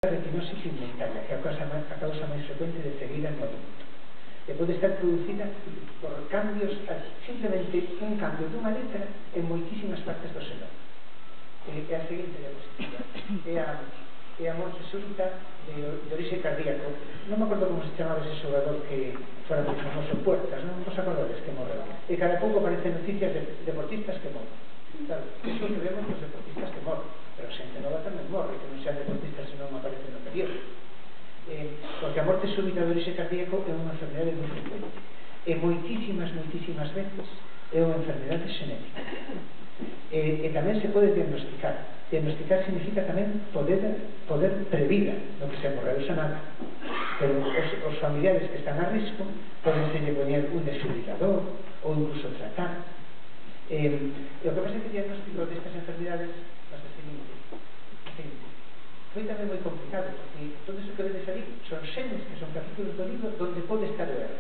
retinosis pigmentaria, que é a causa máis frecuente de cegueira no adulto. E pode estar producida por cambios, simplemente un cambio dunha letra en moitísimas partes do xenoma. É a seguinte diapositiva. É a morte súbita de orixe cardíaco. Non me acordo como se chamaba ese xogador que fora moi famoso, Puertas, non vos acordades que morreu? E cada pouco aparecen noticias de deportistas que morren. Claro, iso que vemos dos deportistas que morren, pero xente nova tamén morre, que non sean deportistas se non aparecen no periódico. Porque a morte súbita de orixe cardíaco é unha enfermedade moi frecuente. E moitísimas veces é unha enfermedade xenética. E tamén se pode diagnosticar. Diagnosticar significa tamén poder previr no que se morreu, xa nada. Pero os familiares que están a risco poden se poñer un desfibrilador ou incluso tratar. E o que pasa é que o diagnóstico destas enfermedades pasa seguinte. Foi tamén moi complicado, porque todo iso que vedes ali son xenes, que son capítulos do libro onde pode estar o erro.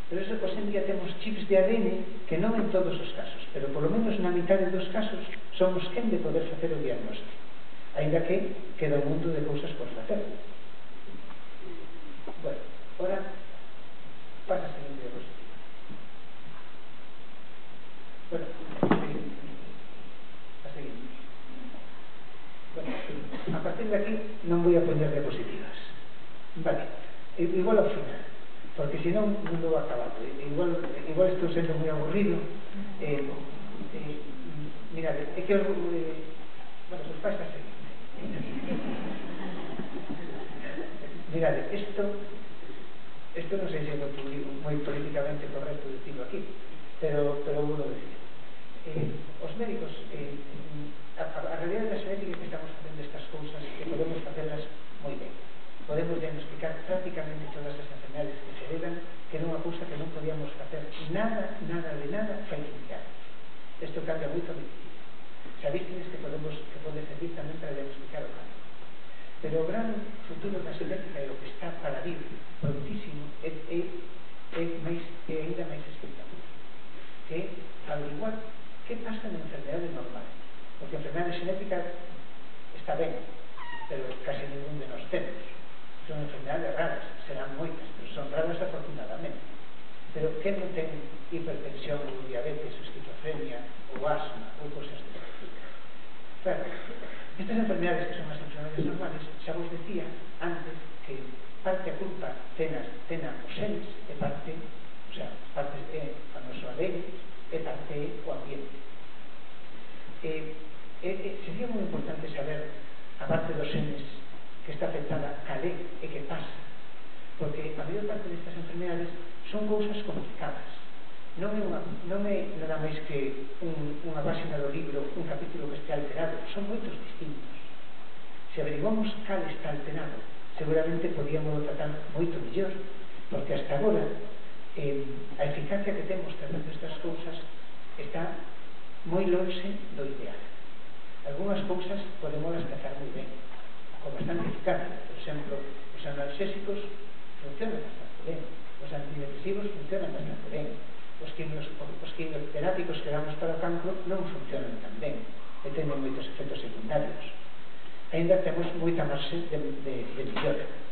Pero eso, hoxe en día temos chips de ADN que non en todos os casos, pero polo menos na mitade dos casos somos quen de poder facer o diagnóstico, ainda que queda un mundo de cousas por facer. Bueno, ora pasa a seguinte diapositiva. Bueno, a seguinte. Bueno, a partir de aquí non vou a poñer diapositivas. Vale, igual ao final, porque senón non vou acabando. Igual estou sendo moi aburrido. Mirade, é que bueno, pues vais a seguir. Mirade, isto non sei se é moi políticamente correcto decirlo aquí, pero vou decir. Os médicos, a realidade da xenética que estamos facendo estas cousas que podemos facelas moi ben. Podemos diagnosticar prácticamente todas as enfermedades que se heredan, que era unha cousa que non podíamos facer nada fai 15 anos. Isto cambia moito a medicina. Sabistedes que pode servir tamén para diagnosticar o cáncer. Pero o gran futuro da xenética e o que está para vir prontísimo é ainda máis espectacular, que é averiguar que pasa na enfermedade normal. Porque a enfermedade xenética está ben, pero casi ningún de nós temos. Son enfermedades raras, serán moitas, pero son raras afortunadamente. Pero que non ten hipertensión ou diabetes, ou esquizofrenia, ou asma, ou cosas de tipo? Claro, estas enfermedades que son as enfermedades normales, xa vos decía antes que parte a culpa tena os genes e parte é o noso ADN e parte é o ambiente. Sería moi importante saber, a parte dos genes que está afectada, calé e que pasa, porque a maior parte destas enfermedades son cousas complicadas. Non é nada máis que unha página do libro, un capítulo que este alterado, son moitos distintos. Se averiguamos cal está alterado, seguramente podíamos tratar moito mellor, porque hasta agora a eficacia que temos tratando estas cousas está moi lonxe do ideal. Algúnas cousas podemos tratar moi ben, con bastante eficacia. Por exemplo, os analgésicos funcionan bastante ben, os antidepresivos funcionan bastante ben, os quimioterápicos que damos para o cancro non funcionan tan ben e teñen moitos efectos secundarios. Ainda temos moita marxe de mellora.